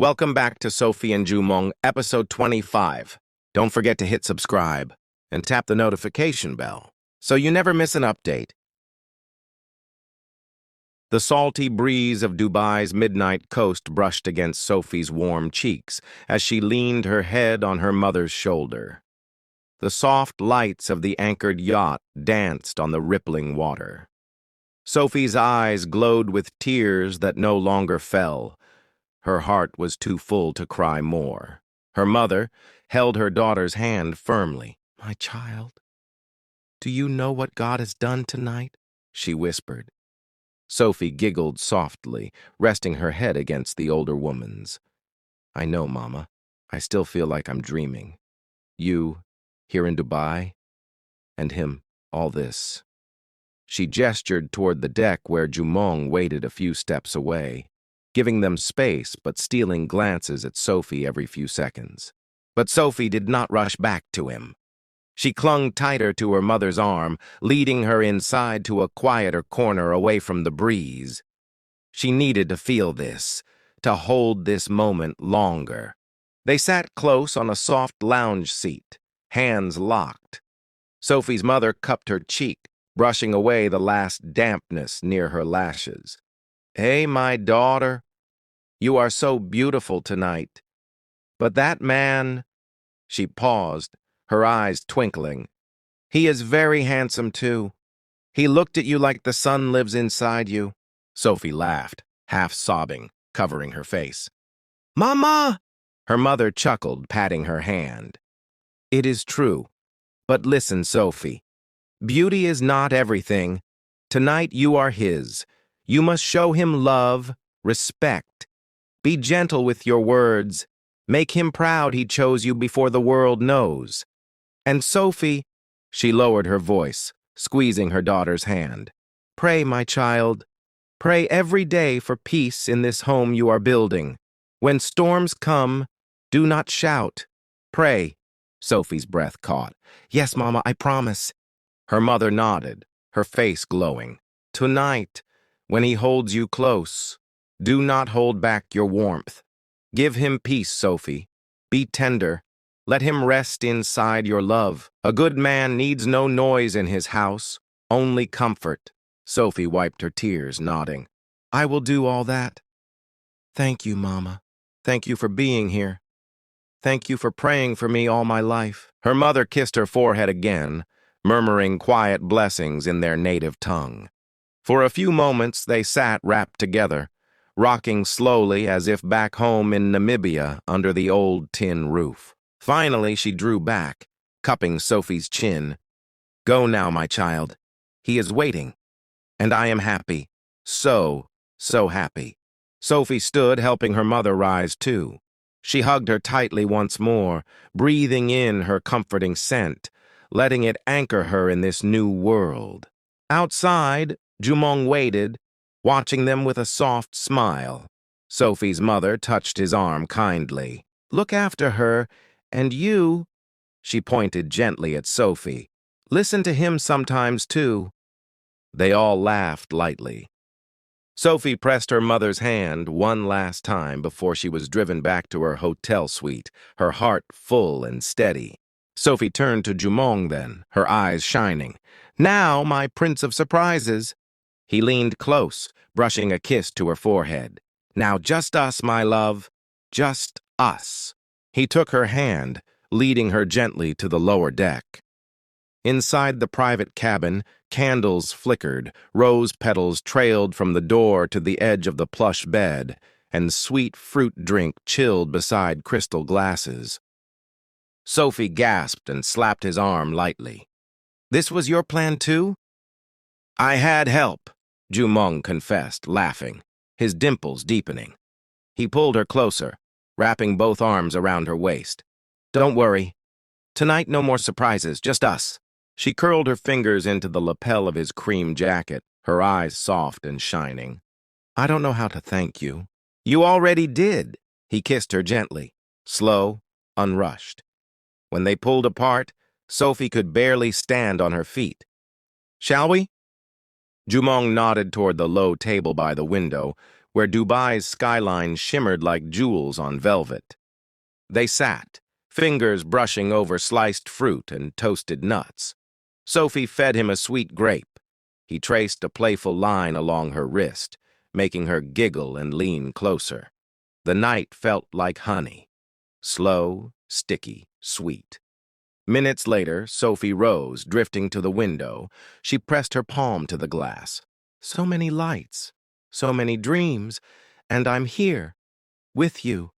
Welcome back to Sophie and Jumong, episode 25. Don't forget to hit subscribe and tap the notification bell so you never miss an update. The salty breeze of Dubai's midnight coast brushed against Sophie's warm cheeks as she leaned her head on her mother's shoulder. The soft lights of the anchored yacht danced on the rippling water. Sophie's eyes glowed with tears that no longer fell. Her heart was too full to cry more. Her mother held her daughter's hand firmly. "My child, do you know what God has done tonight?" she whispered. Sophie giggled softly, resting her head against the older woman's. "I know, Mama. I still feel like I'm dreaming. You, here in Dubai, and him, all this." She gestured toward the deck where Jumong waited a few steps away, giving them space but stealing glances at Sophie every few seconds. But Sophie did not rush back to him. She clung tighter to her mother's arm, leading her inside to a quieter corner away from the breeze. She needed to feel this, to hold this moment longer. They sat close on a soft lounge seat, hands locked. Sophie's mother cupped her cheek, brushing away the last dampness near her lashes. "Hey, my daughter, you are so beautiful tonight. But that man," she paused, her eyes twinkling, "he is very handsome too. He looked at you like the sun lives inside you." Sophie laughed, half sobbing, covering her face. "Mama!" Her mother chuckled, patting her hand. "It is true. But listen, Sophie. Beauty is not everything. Tonight you are his. You must show him love, respect. Be gentle with your words. Make him proud he chose you before the world knows. And Sophie," she lowered her voice, squeezing her daughter's hand, "pray, my child. Pray every day for peace in this home you are building. When storms come, do not shout. Pray." Sophie's breath caught. "Yes, Mama, I promise." Her mother nodded, her face glowing. "Tonight, when he holds you close, do not hold back your warmth. Give him peace, Sophie. Be tender. Let him rest inside your love. A good man needs no noise in his house, only comfort." Sophie wiped her tears, nodding. "I will do all that. Thank you, Mama. Thank you for being here. Thank you for praying for me all my life." Her mother kissed her forehead again, murmuring quiet blessings in their native tongue. For a few moments they sat wrapped together, rocking slowly as if back home in Namibia under the old tin roof. Finally, she drew back, cupping Sophie's chin. "Go now, my child. He is waiting. And I am happy. So happy." Sophie stood, helping her mother rise too. She hugged her tightly once more, breathing in her comforting scent, letting it anchor her in this new world. Outside, Jumong waited, watching them with a soft smile. Sophie's mother touched his arm kindly. "Look after her, and you," she pointed gently at Sophie, "listen to him sometimes too." They all laughed lightly. Sophie pressed her mother's hand one last time before she was driven back to her hotel suite, her heart full and steady. Sophie turned to Jumong then, her eyes shining. "Now, my prince of surprises." He leaned close, brushing a kiss to her forehead. "Now just us, my love. Just us." He took her hand, leading her gently to the lower deck. Inside the private cabin, candles flickered, rose petals trailed from the door to the edge of the plush bed, and sweet fruit drink chilled beside crystal glasses. Sophie gasped and slapped his arm lightly. "This was your plan too?" "I had help," Jumong confessed, laughing, his dimples deepening. He pulled her closer, wrapping both arms around her waist. "Don't worry. Tonight no more surprises, just us." She curled her fingers into the lapel of his cream jacket, her eyes soft and shining. "I don't know how to thank you." "You already did." He kissed her gently, slow, unrushed. When they pulled apart, Sophie could barely stand on her feet. "Shall we?" Jumong nodded toward the low table by the window, where Dubai's skyline shimmered like jewels on velvet. They sat, fingers brushing over sliced fruit and toasted nuts. Sophie fed him a sweet grape. He traced a playful line along her wrist, making her giggle and lean closer. The night felt like honey, slow, sticky, sweet. Minutes later, Sophie rose, drifting to the window. She pressed her palm to the glass. So many lights, so many dreams, and I'm here, with you.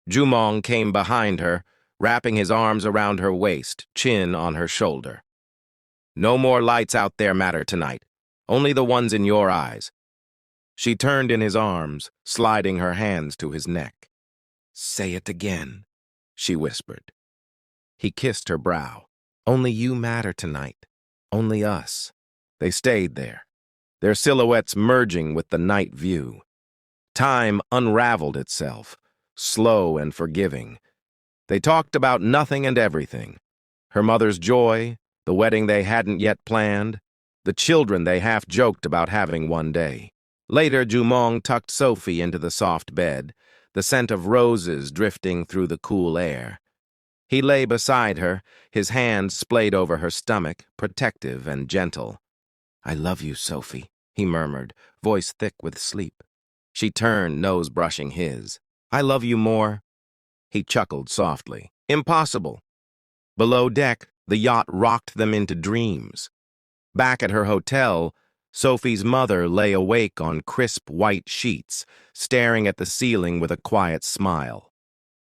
Jumong came behind her, wrapping his arms around her waist, chin on her shoulder. No more lights out there matter tonight, only the ones in your eyes. She turned in his arms, sliding her hands to his neck. Say it again, she whispered. He kissed her brow. Only you matter tonight, only us. They stayed there, their silhouettes merging with the night view. Time unraveled itself, slow and forgiving. They talked about nothing and everything. Her mother's joy, the wedding they hadn't yet planned, the children they half-joked about having one day. Later, Jumong tucked Sophie into the soft bed, the scent of roses drifting through the cool air. He lay beside her, his hand splayed over her stomach, protective and gentle. I love you, Sophie, he murmured, voice thick with sleep. She turned, nose brushing his. I love you more. He chuckled softly. Impossible. Below deck, the yacht rocked them into dreams. Back at her hotel, Sophie's mother lay awake on crisp white sheets, staring at the ceiling with a quiet smile.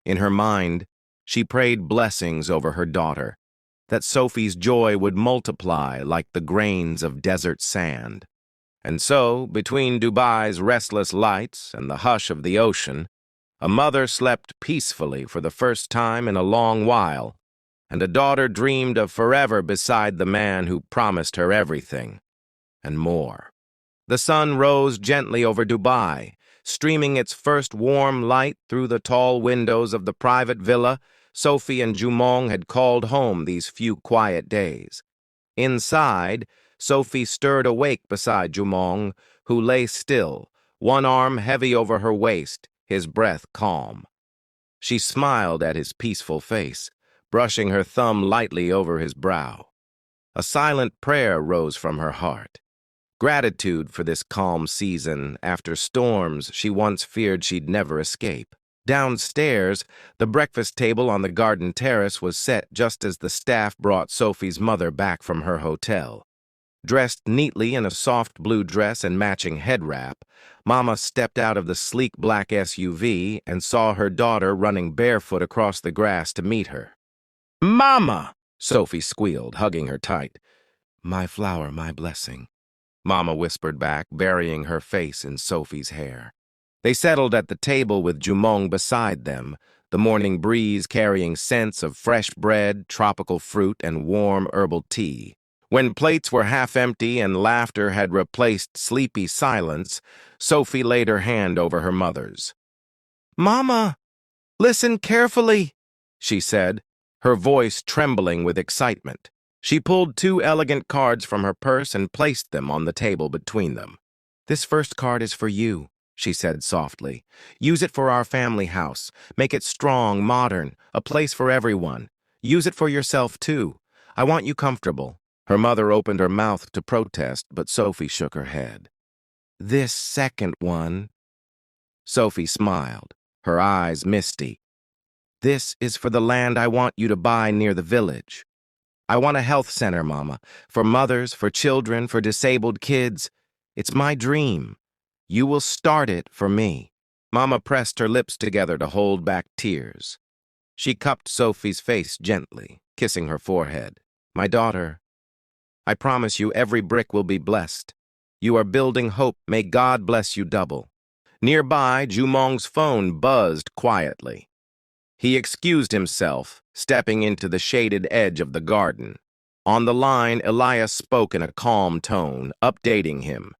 In her mind, she prayed blessings over her daughter, that Sophie's joy would multiply like the grains of desert sand. And so, between Dubai's restless lights and the hush of the ocean, a mother slept peacefully for the first time in a long while, and a daughter dreamed of forever beside the man who promised her everything, and more. The sun rose gently over Dubai, streaming its first warm light through the tall windows of the private villa Sophie and Jumong had called home these few quiet days. Inside, Sophie stirred awake beside Jumong, who lay still, one arm heavy over her waist, his breath calm. She smiled at his peaceful face, brushing her thumb lightly over his brow. A silent prayer rose from her heart. Gratitude for this calm season after storms she once feared she'd never escape. Downstairs, the breakfast table on the garden terrace was set just as the staff brought Sophie's mother back from her hotel. Dressed neatly in a soft blue dress and matching head wrap, Mama stepped out of the sleek black SUV and saw her daughter running barefoot across the grass to meet her. Mama! Sophie squealed, hugging her tight. My flower, my blessing, Mama whispered back, burying her face in Sophie's hair. They settled at the table with Jumong beside them, the morning breeze carrying scents of fresh bread, tropical fruit, and warm herbal tea. When plates were half empty and laughter had replaced sleepy silence, Sophie laid her hand over her mother's. Mama, listen carefully, she said, her voice trembling with excitement. She pulled 2 elegant cards from her purse and placed them on the table between them. This first card is for you, she said softly. Use it for our family house. Make it strong, modern, a place for everyone. Use it for yourself, too. I want you comfortable. Her mother opened her mouth to protest, but Sophie shook her head. This second one... Sophie smiled, her eyes misty. This is for the land I want you to buy near the village. I want a health center, Mama, for mothers, for children, for disabled kids. It's my dream. You will start it for me. Mama pressed her lips together to hold back tears. She cupped Sophie's face gently, kissing her forehead. My daughter, I promise you every brick will be blessed. You are building hope. May God bless you double. Nearby, Jumong's phone buzzed quietly. He excused himself, stepping into the shaded edge of the garden. On the line, Elias spoke in a calm tone, updating him.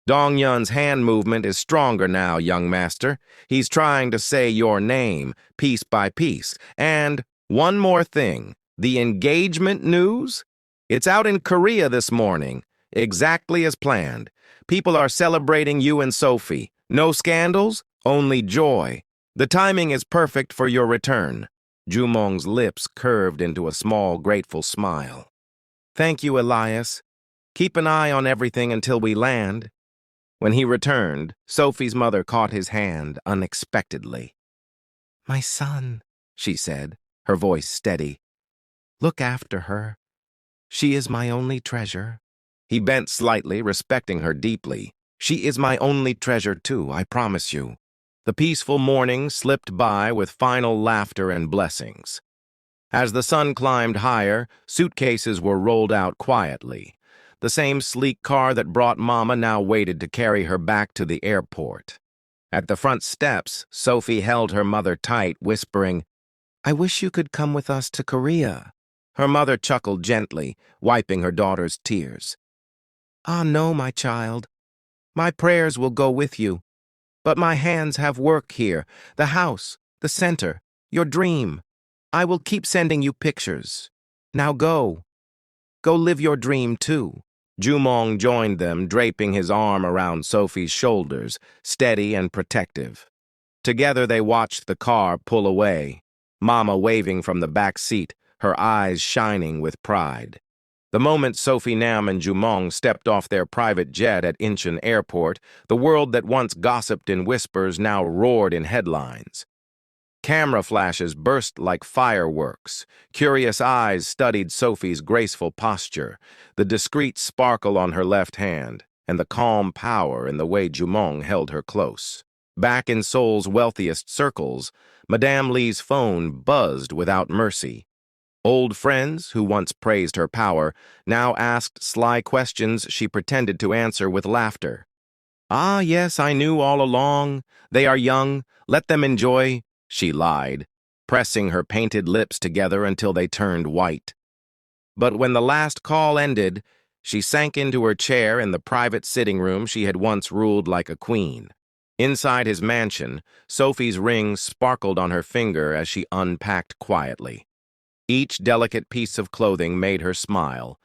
Dongyun's hand movement is stronger now, young master. He's trying to say your name, piece by piece. And one more thing, the engagement news? It's out in Korea this morning, exactly as planned. People are celebrating you and Sophie. No scandals, only joy. The timing is perfect for your return. Jumong's lips curved into a small, grateful smile. Thank you, Elias. Keep an eye on everything until we land. When he returned, Sophie's mother caught his hand unexpectedly. My son, she said, her voice steady. Look after her. She is my only treasure. He bent slightly, respecting her deeply. She is my only treasure, too, I promise you. The peaceful morning slipped by with final laughter and blessings. As the sun climbed higher, suitcases were rolled out quietly. The same sleek car that brought Mama now waited to carry her back to the airport. At the front steps, Sophie held her mother tight, whispering, I wish you could come with us to Korea. Her mother chuckled gently, wiping her daughter's tears. Ah, no, my child. My prayers will go with you. But my hands have work here, the house, the center, your dream. I will keep sending you pictures. Now go. Go live your dream, too. Jumong joined them, draping his arm around Sophie's shoulders, steady and protective. Together they watched the car pull away, Mama waving from the back seat, her eyes shining with pride. The moment Sophie Nam and Jumong stepped off their private jet at Incheon Airport, the world that once gossiped in whispers now roared in headlines. Camera flashes burst like fireworks. Curious eyes studied Sophie's graceful posture, the discreet sparkle on her left hand, and the calm power in the way Jumong held her close. Back in Seoul's wealthiest circles, Madame Lee's phone buzzed without mercy. Old friends, who once praised her power, now asked sly questions she pretended to answer with laughter. Ah, yes, I knew all along. They are young. Let them enjoy, she lied, pressing her painted lips together until they turned white. But when the last call ended, she sank into her chair in the private sitting room she had once ruled like a queen. Inside his mansion, Sophie's ring sparkled on her finger as she unpacked quietly. Each delicate piece of clothing made her smile,